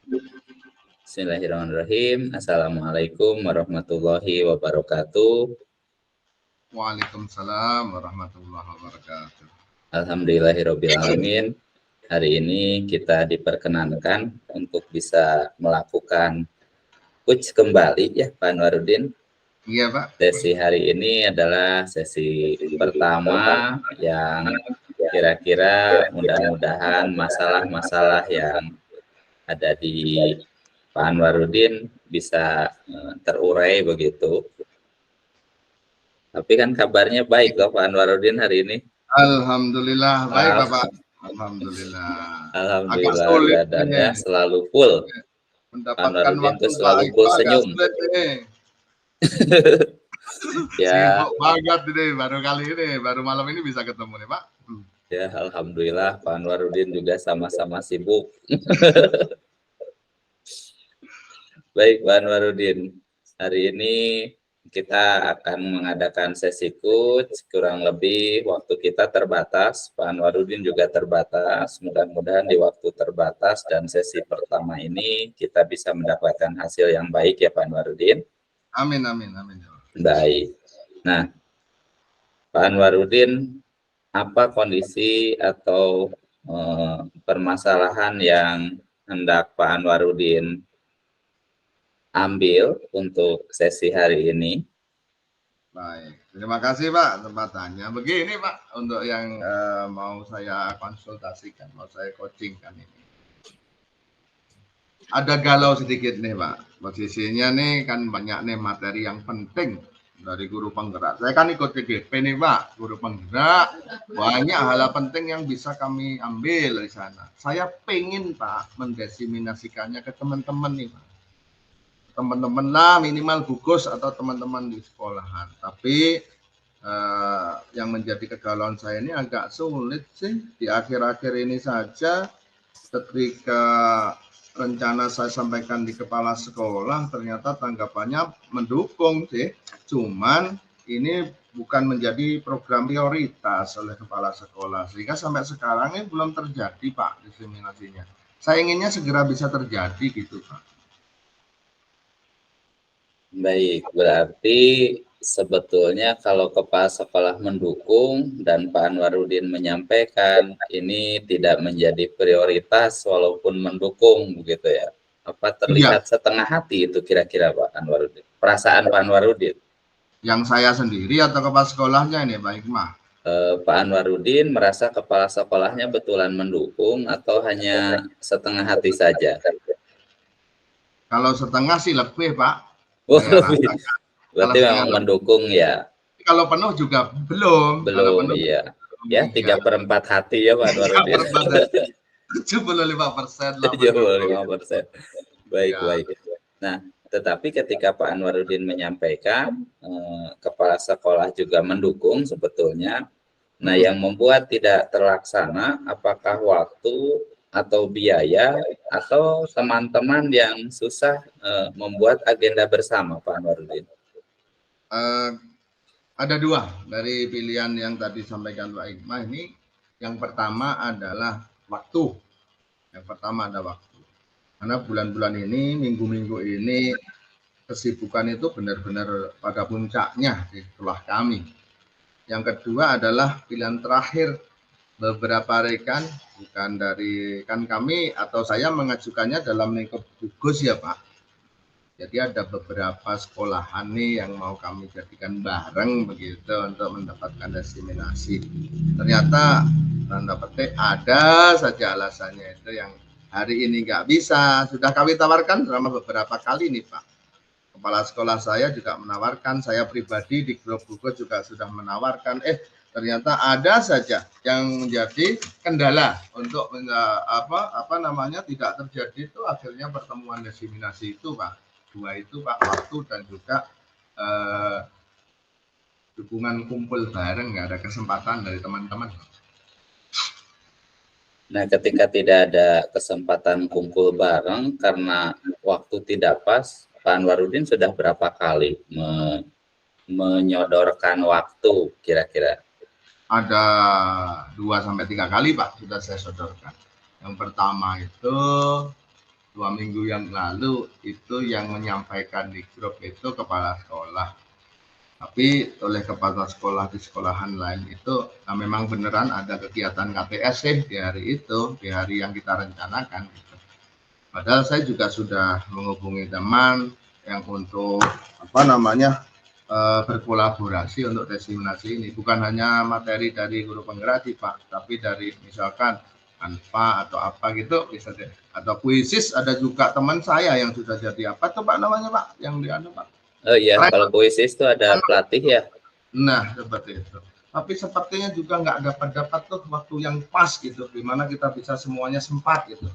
Bismillahirrahmanirrahim. Assalamualaikum warahmatullahi wabarakatuh. Waalaikumsalam warahmatullahi wabarakatuh. Alhamdulillahirrabbilalamin. Hari ini kita diperkenankan untuk bisa melakukan coach kembali ya Pak Anwaruddin. Iya Pak. Sesi hari ini adalah sesi pertama yang kira-kira mudah-mudahan masalah-masalah yang ada di Pak Anwaruddin bisa terurai begitu. Tapi kan kabarnya baik loh Pak Anwaruddin hari ini. Alhamdulillah baik Bapak. Alhamdulillah. Alhamdulillah dadanya selalu full. Mendapatkan waktu selalu full senyum. Ya. Sibuk banget ini baru kali ini, baru malam ini bisa ketemu nih Pak. Ya alhamdulillah Pak Anwaruddin juga sama-sama sibuk. Baik Pak Anwaruddin, hari ini kita akan mengadakan sesi coach, kurang lebih waktu kita terbatas, Pak Anwaruddin juga terbatas, mudah-mudahan di waktu terbatas dan sesi pertama ini kita bisa mendapatkan hasil yang baik ya Pak Anwaruddin. Amin, amin, amin. Baik, nah Pak Anwaruddin, apa kondisi atau permasalahan yang hendak Pak Anwaruddin ambil untuk sesi hari ini? Baik, terima kasih Pak tempatannya. Begini Pak, untuk yang mau saya konsultasikan, mau saya coachingkan ini. Ada galau sedikit nih Pak, posisinya nih kan banyak nih materi yang penting dari guru penggerak. Saya kan ikut TGP nih Pak, guru penggerak, banyak hal penting yang bisa kami ambil dari sana. Saya pengen Pak mendiseminasikannya ke teman-teman nih Pak. Teman-teman lah minimal gugus atau teman-teman di sekolahan. Tapi yang menjadi kegalauan saya ini agak sulit sih di akhir-akhir ini saja ketika rencana saya sampaikan di kepala sekolah ternyata tanggapannya mendukung sih. Cuman ini bukan menjadi program prioritas oleh kepala sekolah sehingga sampai sekarang ini belum terjadi Pak diseminasinya. Saya inginnya segera bisa terjadi gitu Pak. Baik, berarti sebetulnya kalau kepala sekolah mendukung dan Pak Anwaruddin menyampaikan ini tidak menjadi prioritas walaupun mendukung begitu ya. Apa terlihat setengah hati itu kira-kira Pak Anwaruddin? Perasaan Pak Anwaruddin? Yang saya sendiri atau kepala sekolahnya ini Pak Hikmah? Pak Anwaruddin merasa kepala sekolahnya betulan mendukung atau hanya setengah hati saja? Kalau setengah sih lebih Pak. Oh, lebih. Berarti memang mendukung ya. Kalau penuh juga belum. Belum, iya. Ya, 3/4 hati ya Pak Anwaruddin. 75%. 75%. Baik, baik. Nah, tetapi ketika Pak Anwaruddin menyampaikan, kepala sekolah juga mendukung sebetulnya. Nah, yang membuat tidak terlaksana apakah waktu atau biaya atau teman-teman yang susah membuat agenda bersama Pak Anwaruddin? Ada dua dari pilihan yang tadi disampaikan Pak Hikmah ini. Yang pertama adalah waktu. Yang pertama ada waktu. Karena bulan-bulan ini, minggu-minggu ini kesibukan itu benar-benar pada puncaknya di sekolah kami. Yang kedua adalah pilihan terakhir. Beberapa rekan, bukan dari kan kami atau saya mengajukannya dalam lingkup gugus ya Pak. Jadi ada beberapa sekolahan nih yang mau kami jadikan bareng begitu untuk mendapatkan diseminasi. Ternyata tanda petik ada saja alasannya itu yang hari ini nggak bisa. Sudah kami tawarkan selama beberapa kali nih Pak. Kepala sekolah saya juga menawarkan, saya pribadi di grup gugus juga sudah menawarkan. Ternyata ada saja yang menjadi kendala untuk tidak terjadi itu akhirnya pertemuan diseminasi itu Pak. Dua itu Pak, waktu dan juga dukungan kumpul bareng, nggak ada kesempatan dari teman-teman. Nah, ketika tidak ada kesempatan kumpul bareng karena waktu tidak pas, Pak Anwaruddin sudah berapa kali menyodorkan waktu kira-kira? Ada 2 sampai 3 kali Pak sudah saya sodorkan. Yang pertama itu 2 minggu yang lalu itu yang menyampaikan di grup itu kepala sekolah. Tapi oleh kepala sekolah di sekolahan lain itu memang beneran ada kegiatan KTS sih di hari itu, di hari yang kita rencanakan. Gitu. Padahal saya juga sudah menghubungi teman yang untuk berkolaborasi untuk diseminasi ini. Bukan hanya materi dari guru penggerak Pak, tapi dari misalkan ANPA atau apa gitu bisa deh. Atau kuisis ada juga teman saya yang sudah jadi apa tuh Pak namanya Pak yang di Pak. Oh iya, kalau kuisis itu ada pelatih ya. Nah, seperti itu. Tapi sepertinya juga nggak dapat tuh waktu yang pas gitu, dimana kita bisa semuanya sempat gitu.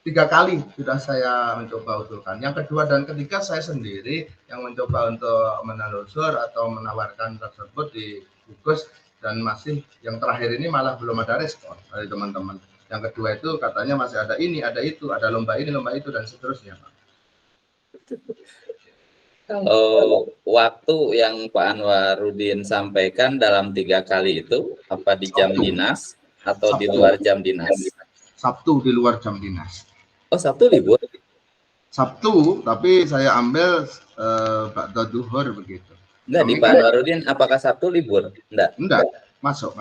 3 kali sudah saya mencoba usulkan. Yang kedua dan ketiga saya sendiri yang mencoba untuk menelusur atau menawarkan tersebut di gugus, dan masih yang terakhir ini malah belum ada respon dari teman-teman. Yang kedua itu katanya masih ada ini, ada itu, ada lomba ini, lomba itu, dan seterusnya, Pak. Kalau waktu yang Pak Anwarudin sampaikan dalam 3 kali itu, apa di jam dinas atau di luar jam dinas? Sabtu di luar jam dinas. Oh, Sabtu libur? Sabtu, tapi saya ambil bakda duhur begitu. Enggak, di Pak Anwarudin apakah Sabtu libur? Enggak, masuk.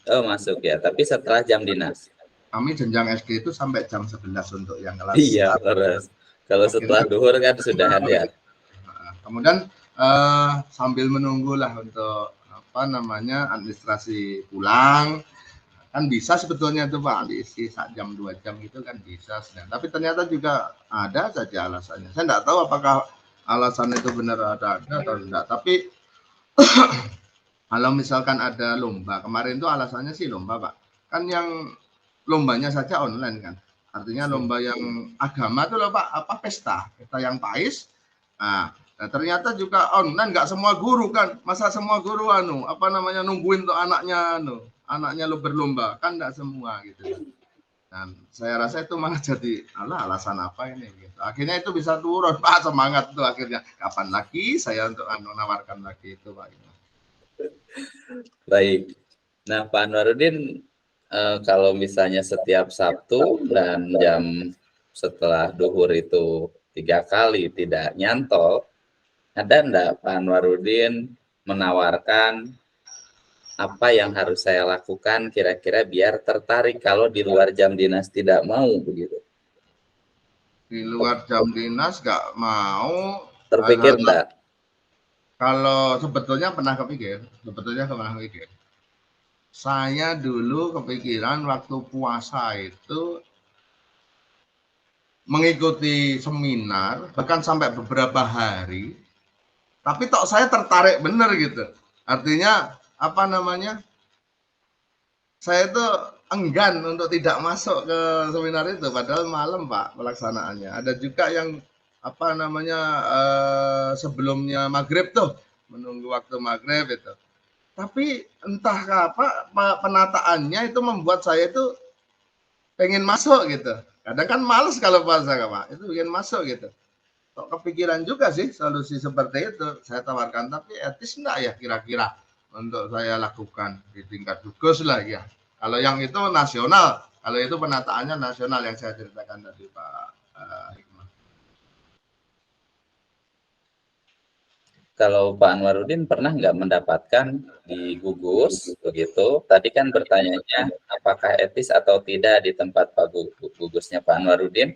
Oh, masuk ya, tapi setelah jam dinas. Kami jenjang SD itu sampai jam 11 untuk yang kelas. Iya, terus. Kalau setelah duhur kan sudah ada. Kemudian sambil menunggulah untuk administrasi pulang, kan bisa sebetulnya itu Pak diisi 1 jam 2 jam itu kan bisa. Tapi ternyata juga ada saja alasannya. Saya tidak tahu apakah alasan itu benar ada atau tidak. Tapi kalau misalkan ada lomba, kemarin itu alasannya sih lomba Pak. Kan yang lombanya saja online kan. Artinya lomba yang agama itu loh Pak, pesta yang PAIS. Nah, ternyata juga online, nggak semua guru kan. Masa semua guru nungguin tuh anaknya lo berlomba, kan nggak semua gitu. Dan saya rasa itu malah jadi alasan apa ini gitu. Akhirnya itu bisa turun Pak, semangat tuh akhirnya. Kapan lagi saya untuk menawarkan lagi itu Pak. Baik. Nah, Pak Anwarudin, kalau misalnya setiap Sabtu dan jam setelah duhur itu 3 kali tidak nyantol, ada enggak Pak Anwarudin menawarkan apa yang harus saya lakukan kira-kira biar tertarik kalau di luar jam dinas tidak mau begitu? Di luar jam dinas nggak mau. Terpikir enggak? Kalau sebetulnya pernah kepikir. Saya dulu kepikiran waktu puasa itu mengikuti seminar bahkan sampai beberapa hari, tapi tok saya tertarik bener gitu. Artinya saya itu enggan untuk tidak masuk ke seminar itu, padahal malam Pak pelaksanaannya. Ada juga yang sebelumnya maghrib tuh, menunggu waktu maghrib itu. Tapi entah apa penataannya itu membuat saya itu pengen masuk gitu. Kadang kan males kalau puasa Pak, itu bikin masuk gitu. Kok kepikiran juga sih solusi seperti itu saya tawarkan, tapi etis enggak ya kira-kira untuk saya lakukan di tingkat gugus lah ya. Kalau yang itu nasional, kalau itu penataannya nasional yang saya ceritakan tadi Pak Hikmah. Kalau Pak Anwarudin pernah nggak mendapatkan di gugus begitu? Tadi kan bertanyanya apakah etis atau tidak di tempat Pak gugusnya Pak Anwarudin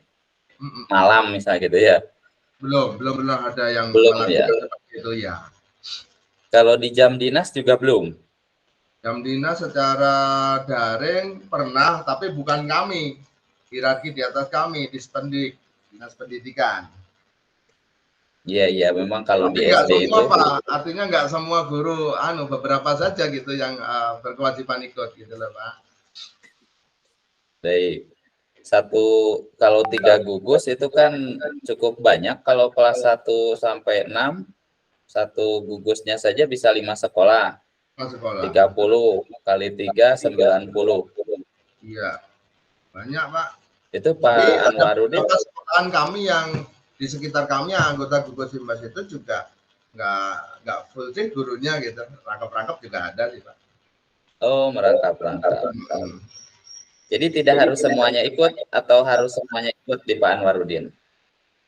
malam misalnya gitu ya? Belum ada yang belum ya. Seperti itu ya. Kalau di jam dinas juga belum? Jam dinas secara daring pernah, tapi bukan kami. Hierarki di atas kami, di Spendik, Dinas Pendidikan. Iya, memang kalau tapi di SD semua, itu Pak. Artinya nggak semua guru, beberapa saja gitu yang berkewajiban ikut gitu loh Pak. Baik. Kalau 3 gugus itu kan cukup banyak. Kalau kelas 1 sampai 6, satu gugusnya saja bisa 5 sekolah. 30 kali 3 90. Iya, banyak Pak. Itu Pak Anwarudin. Sekolahan kami yang di sekitar kami anggota gugus Himas itu juga nggak full sih gurunya gitu, rangkap-rangkap juga ada sih Pak. Oh, merangkap-rangkap. Jadi tidak harus semuanya ikut atau harus semuanya ikut di Pak Anwarudin?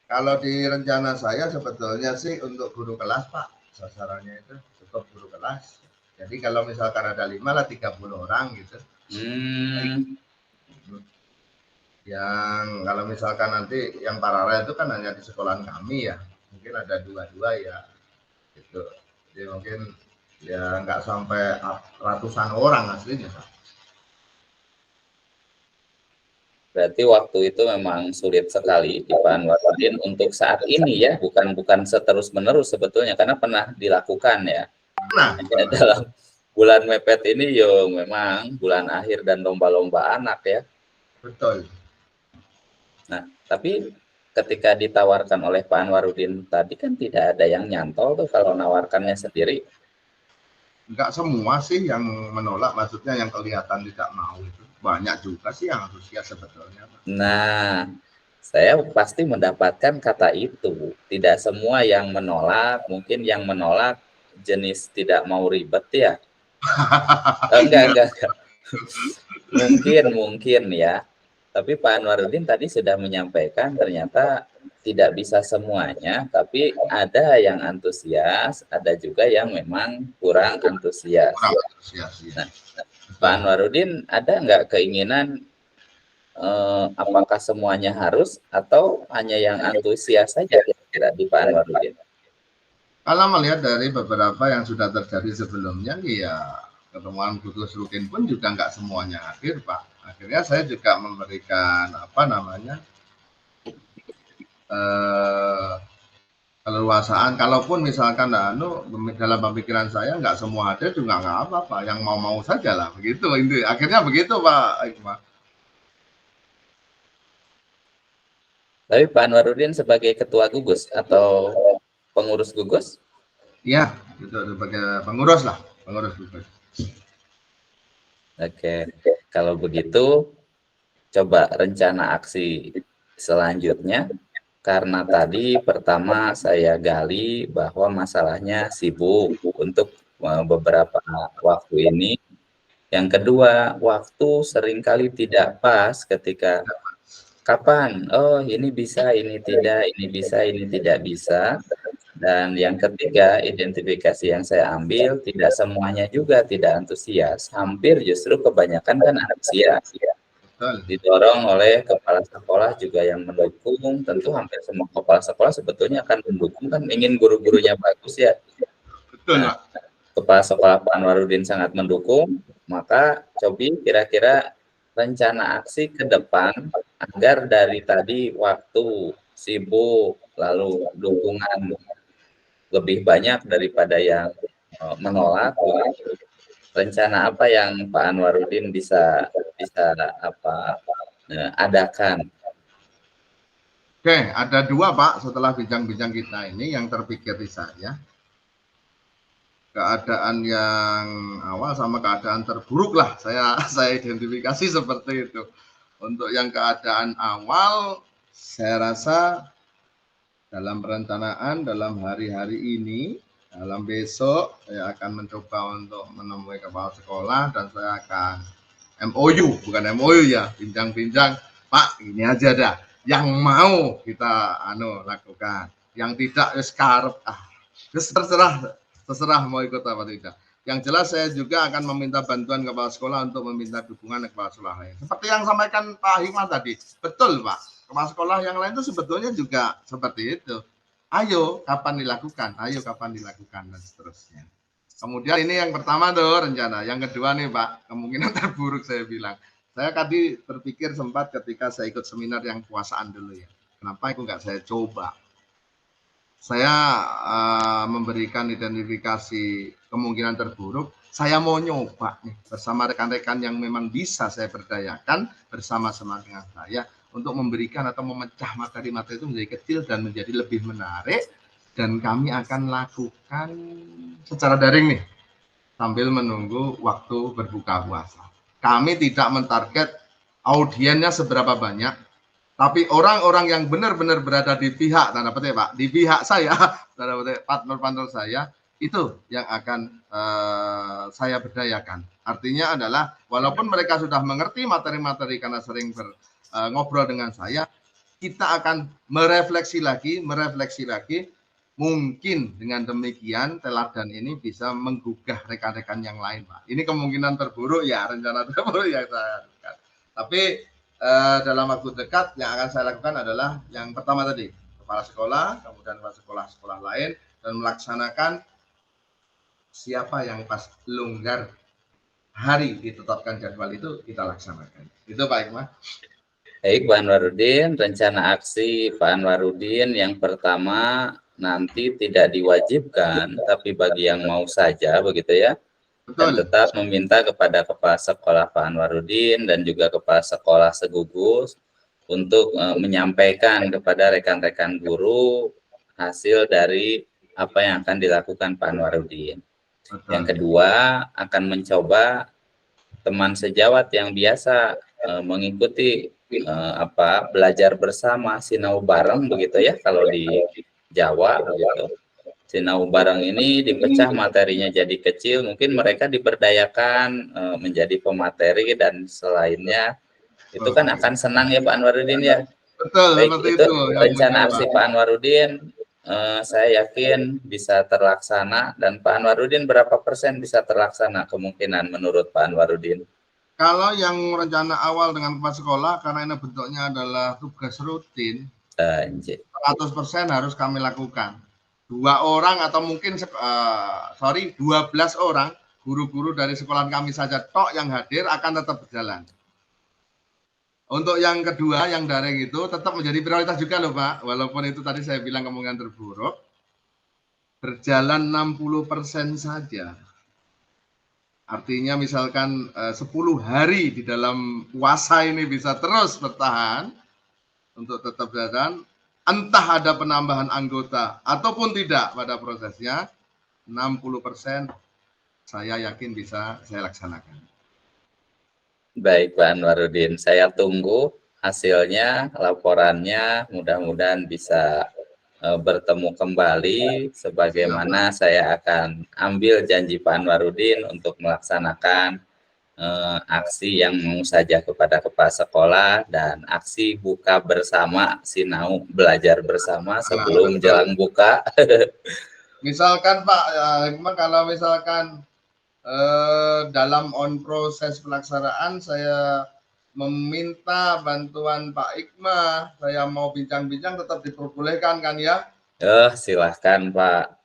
Kalau di rencana saya sebetulnya sih untuk guru kelas Pak, sasarannya itu cukup guru kelas. Jadi kalau misalkan ada 5 lah 30 orang gitu. Yang kalau misalkan nanti yang paralel itu kan hanya di sekolahan kami ya, mungkin ada 2-2 ya, gitu. Jadi mungkin ya nggak sampai ratusan orang aslinya Pak. Berarti waktu itu memang sulit sekali di Pak Anwarudin untuk saat ini ya, bukan seterus menerus sebetulnya, karena pernah dilakukan ya. Nah, Dalam bulan mepet ini yo memang bulan akhir dan lomba-lomba anak ya. betul. Nah, tapi ketika ditawarkan oleh Pak Anwarudin tadi kan tidak ada yang nyantol tuh kalau nawarkannya sendiri. Enggak semua sih yang menolak, maksudnya yang kelihatan tidak mau itu. Banyak juga sih yang antusias sebetulnya Pak. Nah, saya pasti mendapatkan kata itu. Tidak semua yang menolak, mungkin yang menolak jenis tidak mau ribet ya. Enggak. Mungkin ya. Tapi Pak Anwarudin tadi sudah menyampaikan ternyata tidak bisa semuanya, tapi ada yang antusias, ada juga yang memang kurang antusias. Nah, Pak Anwarudin ada nggak keinginan apakah semuanya harus atau hanya yang antusias saja kira-kira di Pak Anwarudin? Kalau melihat dari beberapa yang sudah terjadi sebelumnya, ya pertemuan khusus rutin pun juga nggak semuanya hadir Pak. Akhirnya saya juga memberikan keleluasaan. Kalaupun misalkan dalam pemikiran saya nggak semua hadir juga nggak apa-apa, yang mau saja lah begitu. Akhirnya begitu Pak Iqbal. Tapi Pak Anwarudin sebagai ketua gugus atau pengurus gugus? Iya, itu sebagai pengurus gugus. Oke, kalau begitu coba rencana aksi selanjutnya, karena tadi pertama saya gali bahwa masalahnya sibuk untuk beberapa waktu ini. Yang kedua, waktu seringkali tidak pas ketika kapan, oh ini bisa, ini tidak, ini bisa, ini tidak bisa. Dan yang ketiga, identifikasi yang saya ambil, tidak semuanya juga tidak antusias. Hampir justru kebanyakan kan antusias. Betul. Didorong oleh kepala sekolah juga yang mendukung. Tentu hampir semua kepala sekolah sebetulnya akan mendukung, kan ingin guru-gurunya bagus ya. Betul, Nah, kepala sekolah Pak Anwarudin sangat mendukung, maka cobi kira-kira rencana aksi ke depan agar dari tadi waktu sibuk, lalu dukungan lebih banyak daripada yang menolak. Rencana apa yang Pak Anwarudin bisa adakan? Oke, ada dua Pak setelah bincang-bincang kita ini yang terpikir di saya. Keadaan yang awal sama keadaan terburuk lah saya identifikasi seperti itu. Untuk yang keadaan awal, saya rasa dalam perencanaan dalam hari-hari ini, dalam besok saya akan mencoba untuk menemui kepala sekolah dan saya akan MOU, bukan MOU ya, bincang-bincang, Pak ini aja dah, yang mau kita lakukan, yang tidak terserah mau ikut apa tidak. Yang jelas saya juga akan meminta bantuan kepala sekolah untuk meminta dukungan kepala sekolah lain. Seperti yang sampaikan Pak Hikmat tadi, betul Pak. Kepala sekolah yang lain itu sebetulnya juga seperti itu. Ayo kapan dilakukan, dan seterusnya. Kemudian ini yang pertama tuh rencana. Yang kedua nih Pak, kemungkinan terburuk saya bilang. Saya tadi terpikir sempat ketika saya ikut seminar yang puasaan dulu ya. Kenapa itu nggak saya coba? Saya memberikan identifikasi kemungkinan terburuk. Saya mau nyoba nih bersama rekan-rekan yang memang bisa saya berdayakan bersama-sama dengan saya untuk memberikan atau memecah materi-materi itu menjadi kecil dan menjadi lebih menarik, dan kami akan lakukan secara daring nih sambil menunggu waktu berbuka puasa. Kami tidak mentarget audiennya seberapa banyak, tapi orang-orang yang benar-benar berada di pihak, tanda petik Pak, di pihak saya, tanda petik partner-partner saya, Itu yang akan saya berdayakan. Artinya adalah walaupun mereka sudah mengerti materi-materi karena sering ngobrol dengan saya, kita akan merefleksi lagi. Mungkin dengan demikian teladan ini bisa menggugah rekan-rekan yang lain, Pak. Ini kemungkinan terburuk ya, rencana terburuk yang saya lakukan. Tapi dalam waktu dekat yang akan saya lakukan adalah yang pertama tadi, kepala sekolah, kemudian kepala sekolah-sekolah lain, dan melaksanakan siapa yang pas longgar hari ditetapkan jadwal itu kita laksanakan. Itu Pak Hikmah. Baik Pak Anwarudin, rencana aksi Pak Anwarudin yang pertama nanti tidak diwajibkan, tapi bagi yang mau saja begitu ya. Dan Betul. tetap meminta kepada kepala sekolah Pak Anwarudin dan juga kepala sekolah segugus untuk menyampaikan kepada rekan-rekan guru hasil dari apa yang akan dilakukan Pak Anwarudin. Yang kedua, akan mencoba teman sejawat yang biasa mengikuti belajar bersama sinau bareng begitu ya kalau di Jawa begitu. Sinau bareng ini dipecah materinya jadi kecil, mungkin mereka diberdayakan menjadi pemateri dan selainnya. Itu kan akan senang ya Pak Anwarudin ya. Betul, baik itu rencana aksi Pak Anwarudin. Saya yakin bisa terlaksana. Dan Pak Anwarudin berapa persen bisa terlaksana kemungkinan menurut Pak Anwarudin? Kalau yang rencana awal dengan kepala sekolah, karena ini bentuknya adalah tugas rutin, 100% harus kami lakukan. 2 orang atau mungkin 12 orang guru-guru dari sekolah kami saja tok yang hadir akan tetap berjalan. Untuk yang kedua, yang daring itu tetap menjadi prioritas juga loh Pak, walaupun itu tadi saya bilang kemungkinan terburuk, berjalan 60% saja. Artinya misalkan 10 hari di dalam puasa ini bisa terus bertahan untuk tetap jalan, entah ada penambahan anggota ataupun tidak pada prosesnya, 60% saya yakin bisa saya laksanakan. Baik Pak Anwarudin, saya tunggu hasilnya, laporannya, mudah-mudahan bisa bertemu kembali sebagaimana saya akan ambil janji Pak Anwarudin untuk melaksanakan aksi yang mau saja kepada kepala sekolah dan aksi buka bersama sinau belajar bersama sebelum jelang buka. Misalkan Pak, kalau misalkan dalam proses pelaksanaan saya meminta bantuan Pak Hikmah, saya mau bincang-bincang tetap diperbolehkan kan ya? Silahkan Pak.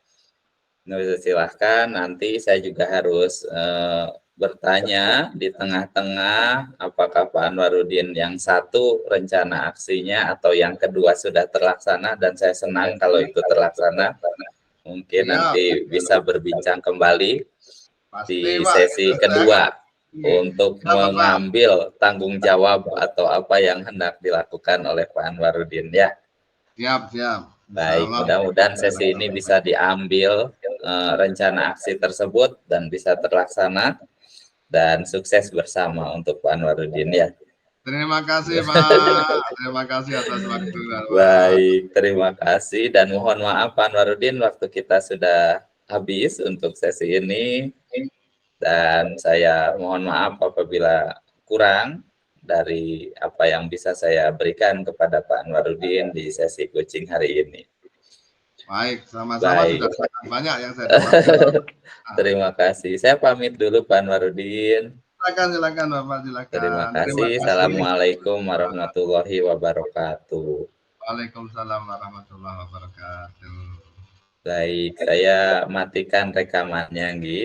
Silahkan, nanti saya juga harus bertanya di tengah-tengah apakah Pak Anwarudin yang satu rencana aksinya atau yang kedua sudah terlaksana, dan saya senang kalau itu terlaksana. Mungkin nanti bisa berbincang kembali di sesi kedua untuk mengambil tanggung jawab atau apa yang hendak dilakukan oleh Pak Anwarudin ya. Siap. Baik, mudah-mudahan sesi ini bisa diambil rencana aksi tersebut dan bisa terlaksana dan sukses bersama untuk Pak Anwarudin ya. Terima kasih Pak, terima kasih atas waktu. Baik, terima kasih dan mohon maaf Pak Anwarudin, waktu kita sudah habis untuk sesi ini. Dan saya mohon maaf apabila kurang dari apa yang bisa saya berikan kepada Pak Anwarudin di sesi coaching hari ini. Baik, sama-sama sudah banyak yang saya dapatkan. Terima kasih. Saya pamit dulu Pak Anwarudin. Silakan Bapak, silakan. Terima kasih. Assalamualaikum warahmatullahi wabarakatuh. Waalaikumsalam warahmatullahi wabarakatuh. Baik, saya matikan rekamannya, Nggi.